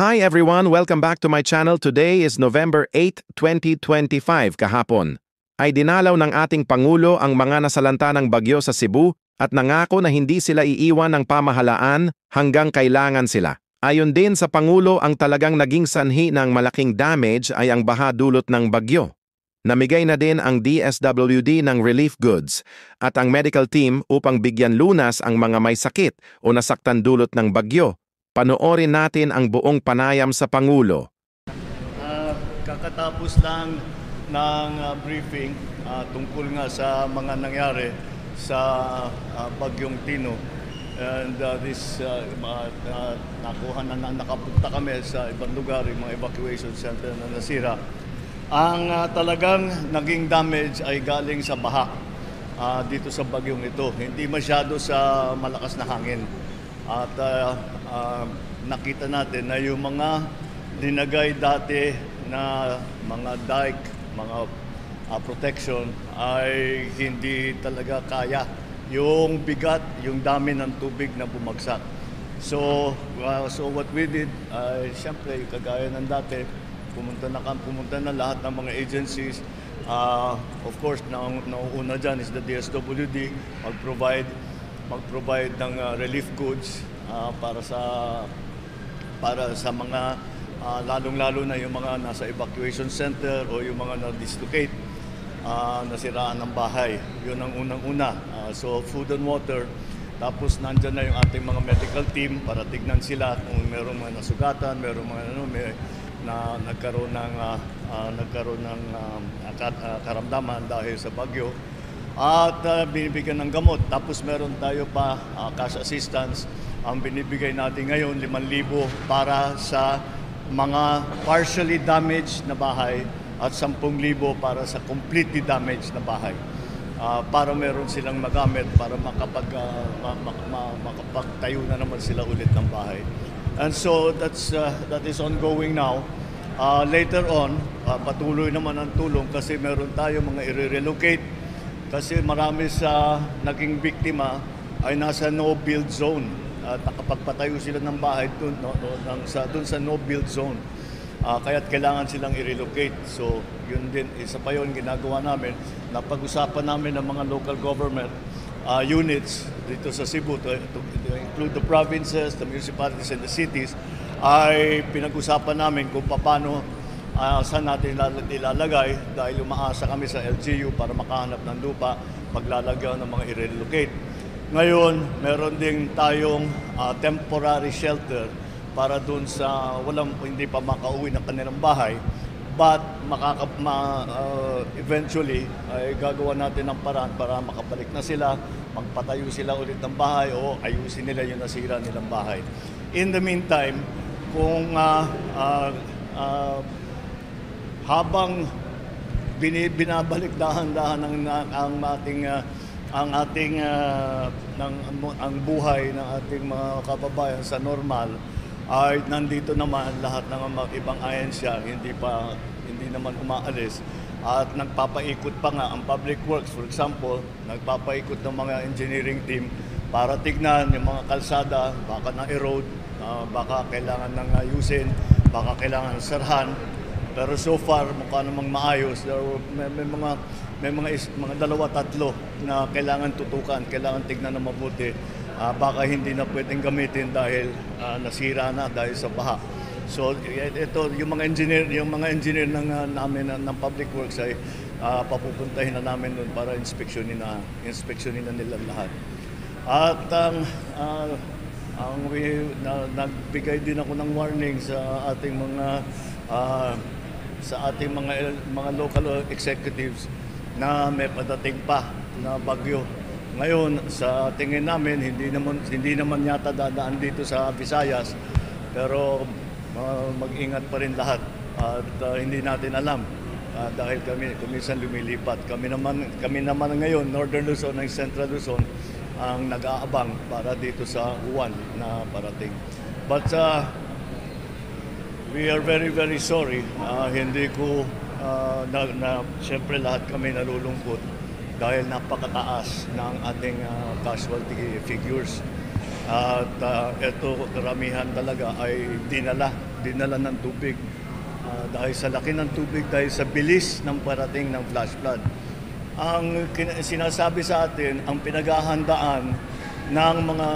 Hi everyone! Welcome back to my channel. Today is November 8, 2025, kahapon. Ay dinalaw ng ating Pangulo ang mga nasalanta ng bagyo sa Cebu at nangako na hindi sila iiwan ng pamahalaan hanggang kailangan sila. Ayon din sa Pangulo, ang talagang naging sanhi ng malaking damage ay ang baha dulot ng bagyo. Namigay na din ang DSWD ng relief goods at ang medical team upang bigyan lunas ang mga may sakit o nasaktan dulot ng bagyo. Panoorin natin ang buong panayam sa Pangulo. Kakatapos lang ng briefing tungkol nga sa mga nangyari sa Bagyong Tino. And nakuha na nakapunta kami sa ibang lugar, yung mga evacuation center na nasira. Ang talagang naging damage ay galing sa baha dito sa bagyong ito. Hindi masyado sa malakas na hangin. At nakita natin na yung mga dinagay dati na mga dike, mga protection ay hindi talaga kaya yung bigat, yung dami ng tubig na bumagsak. So what we did, siyempre kagaya ng dati, pumunta na lahat ng mga agencies. Of course, nauuna dyan is the DSWD, mag-provide ng relief goods para sa mga lalong-lalo na yung mga nasa evacuation center o yung mga na-dislocate, nasiraan ng bahay. Yun ang unang-una. So food and water. Tapos nandyan na yung ating mga medical team para tignan sila kung merong mga nasugatan, merong mga nagkaroon ng karamdaman dahil sa bagyo. At binibigyan ng gamot. Tapos meron tayo pa cash assistance. Ang binibigay natin ngayon, 5,000 para sa mga partially damaged na bahay at 10,000 para sa completely damaged na bahay. Para meron silang magamit para makapagtayo na naman sila ulit ng bahay. And so that is ongoing now. Later on, patuloy naman ang tulong kasi meron tayo mga i-relocate. Kasi marami sa naging biktima ay nasa no-build zone. At nakapagpatayo sila ng bahay doon sa no-build zone. Kaya't kailangan silang i-relocate. So yun din, isa pa yun ginagawa namin. Napag-usapan namin ng mga local government units dito sa Cebu to include the provinces, the municipalities and the cities, ay pinag-usapan namin kung paano saan natin ilalagay dahil umaasa kami sa LGU para makahanap ng lupa, paglalagyan ng mga i-relocate. Ngayon, meron din tayong temporary shelter para doon sa hindi pa makauwi ng kanilang bahay, but eventually ay gagawa natin ng paraan para makabalik na sila, magpatayo sila ulit ng bahay o ayusin nila yung nasira nilang bahay. In the meantime, kung habang binabalik dahan-dahan ang buhay ng ating mga kababayan sa normal, ay nandito naman lahat ng mga ibang ahensya hindi naman umaalis at nagpapaikot pa nga ang public works. For example, nagpapaikot ng mga engineering team para tignan yung mga kalsada, baka na-erode, baka kailangan ng ayusin, baka kailangan sarhan. Pero so far, mukha namang maayos. May mga dalawa-tatlo na kailangan tutukan, kailangan tignan na mabuti. Baka hindi na pwedeng gamitin dahil nasira na dahil sa baha. So ito, yung mga engineer namin ng Public Works ay papupuntahin na namin doon para inspeksyonin na nila lahat. At nagbigay din ako ng warning sa ating mga local executives na may padating pa na bagyo. Ngayon, sa tingin namin, hindi naman yata dadaan dito sa Visayas, pero mag-ingat pa rin lahat at hindi natin alam dahil kami minsan lumilipat. Kami naman ngayon, Northern Luzon and Central Luzon, ang nag-aabang para dito sa uwan na parating. But we are very, very sorry. Hindi ko siyempre lahat kami nalulungkot dahil napakataas ng ating casualty figures. At ito karamihan talaga ay dinala dinala ng tubig. Dahil sa laki ng tubig, dahil sa bilis ng parating ng flash flood. Ang sinasabi sa atin, ang pinaghahandaan ng mga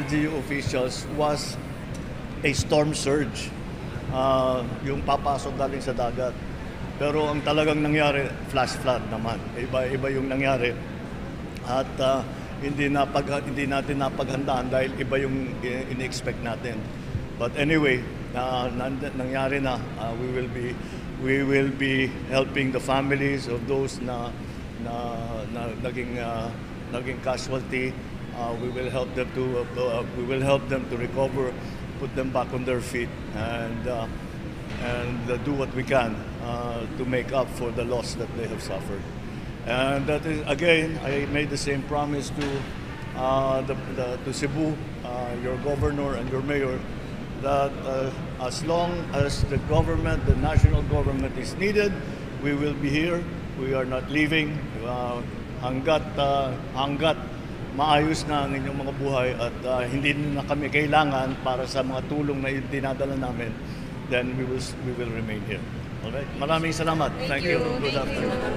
LGU officials was a storm surge. Yung papasok galing sa dagat. Pero ang talagang nangyari, flash flood naman. Iba yung nangyari. At hindi natin napaghandaan dahil iba yung in-expect natin. But anyway, nangyari na. We will be helping the families of those na naging casualty. We will help them to recover, put them back on their feet, and do what we can to make up for the loss that they have suffered. And that is, again, I made the same promise to Cebu, your governor and your mayor, that as long as the national government is needed, we will be here. We are not leaving hanggat maayos na ang inyong mga buhay at hindi na kami kailangan para sa mga tulong na dinadala namin, then we will remain here. Alright? Maraming salamat. Thank you. Good afternoon.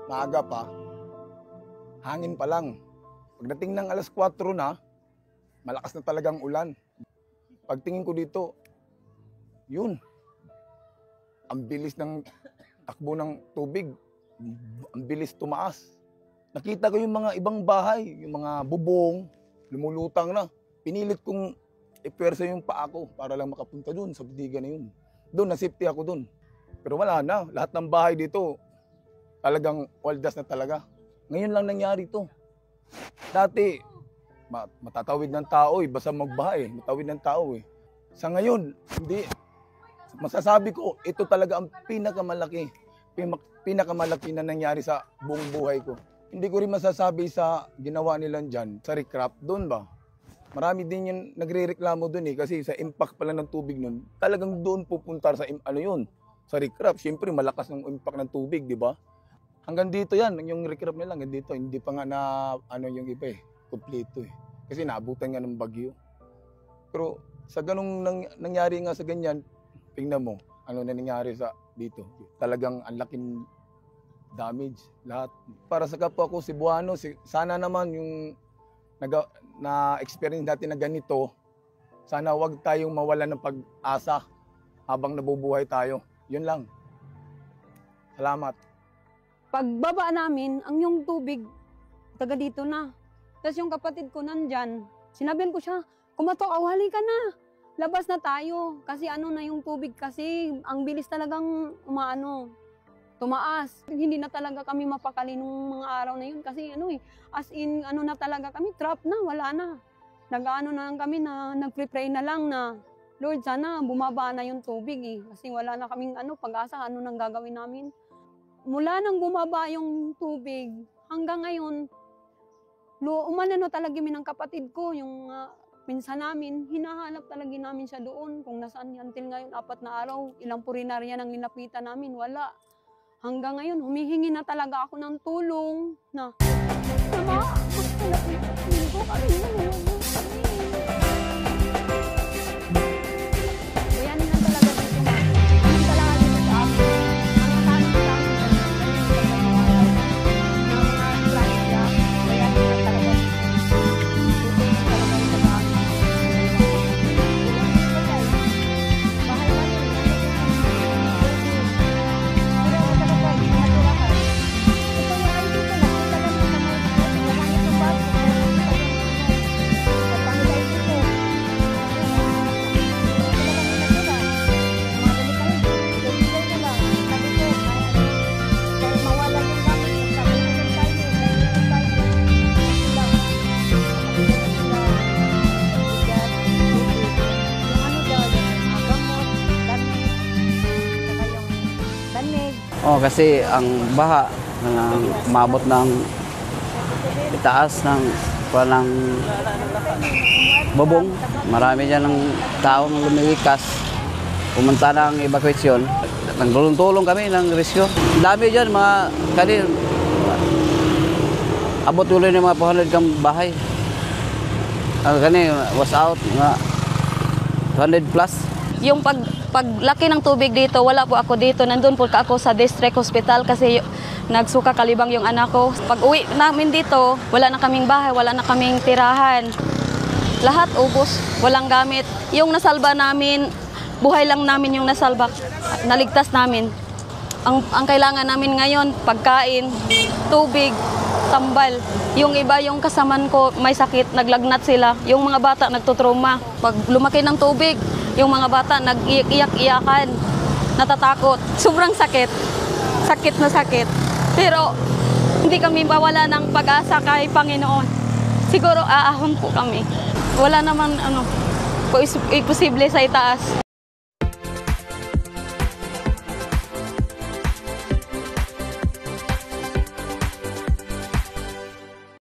Maaga pa, hangin pa lang. Pagdating ng alas 4 na, malakas na talagang ulan. Pagtingin ko dito, yun, ang bilis ng takbo ng tubig, ang bilis tumaas. Nakita ko yung mga ibang bahay, yung mga bubong, lumulutang na. Pinilit kong ipwersa yung paa ko para lang makapunta dun sa butigan na yun. Doon, na-safety ako dun. Pero wala na, lahat ng bahay dito, talagang waldas na talaga. Ngayon lang nangyari ito. Dati, matatawid ng tao basta magbaha matawid ng tao Sa ngayon, hindi. Masasabi ko, ito talaga ang pinakamalaki na nangyari sa buong buhay ko. Hindi ko rin masasabi sa ginawa nila dyan, sa recraft, doon ba? Marami din yung nagre-reklamo doon kasi sa impact pala ng tubig nun, talagang doon pupunta sa sa recraft. Siyempre, malakas ng impact ng tubig, di ba? Hanggang dito yan, yung recraft nila, hanggang dito, hindi pa nga na yung iba kompleto Kasi naabutan nga ng bagyo. Pero sa ganung nangyari nga sa ganyan, tingnan mo, ano na nangyari sa dito. Talagang ang laking damage, lahat. Para sa kapwa ko, Cebuano, sana naman yung na-experience natin na ganito, sana wag tayong mawalan ng pag-asa habang nabubuhay tayo. Yun lang. Salamat. Pagbaba namin, ang yung tubig, taga dito na. Tapos yung kapatid ko nandyan, sinabihan ko siya, kumatok, awali ka na. Labas na tayo. Kasi na yung tubig kasi, ang bilis talagang umaano. tumaas. Hindi na talaga kami mapakali nung mga araw na yun kasi as in na talaga kami, trap na, wala na. Nag-ano na lang kami na nagpre-pray na lang na Lord, sana bumaba na yung tubig kasi wala na kaming pag-asa, nang gagawin namin. Mula nang bumaba yung tubig, hanggang ngayon, umano talaga ng kapatid ko, yung pinsan namin, hinahanap talaga namin siya doon kung nasaan niya. Until ngayon, 4 na araw, ilang purinarya nang ninapitan namin, wala. Hanggang ngayon, humihingi na talaga ako ng tulong na, Sama, gusto na ko kami, Kuyanin na talaga dito na. Anong talaga dito sa amin? Ang tanong sa amin ng mga klasya, kuyanin na talaga dito. Kasi ang baha umabot ng itaas ng walang bubong. Marami dyan ng taong lumiwikas. Pumunta ng evacuation. Nagtulong-tulong kami ng rescue. Dami dyan, abot ulit ng mga 400 kang bahay. Was out, mga 200 plus. Yung paglaki ng tubig dito, wala po ako dito. Nandun po ako sa district hospital kasi nagsuka kalibang yung anak ko. Pag uwi namin dito, wala na kaming bahay, wala na kaming tirahan. Lahat ubos, walang gamit. Yung nasalba namin, buhay lang namin yung nasalba, naligtas namin. Ang kailangan namin ngayon, pagkain, tubig, tambal. Yung iba, yung kasaman ko, may sakit, naglagnat sila. Yung mga bata, nagtutruma. Pag lumaki ng tubig, yung mga bata nag-iyak-iyakan, natatakot. Sobrang sakit. Sakit na sakit. Pero hindi kami mawala ng pag-asa kay Panginoon. Siguro aahon po kami. Wala naman imposible sa itaas.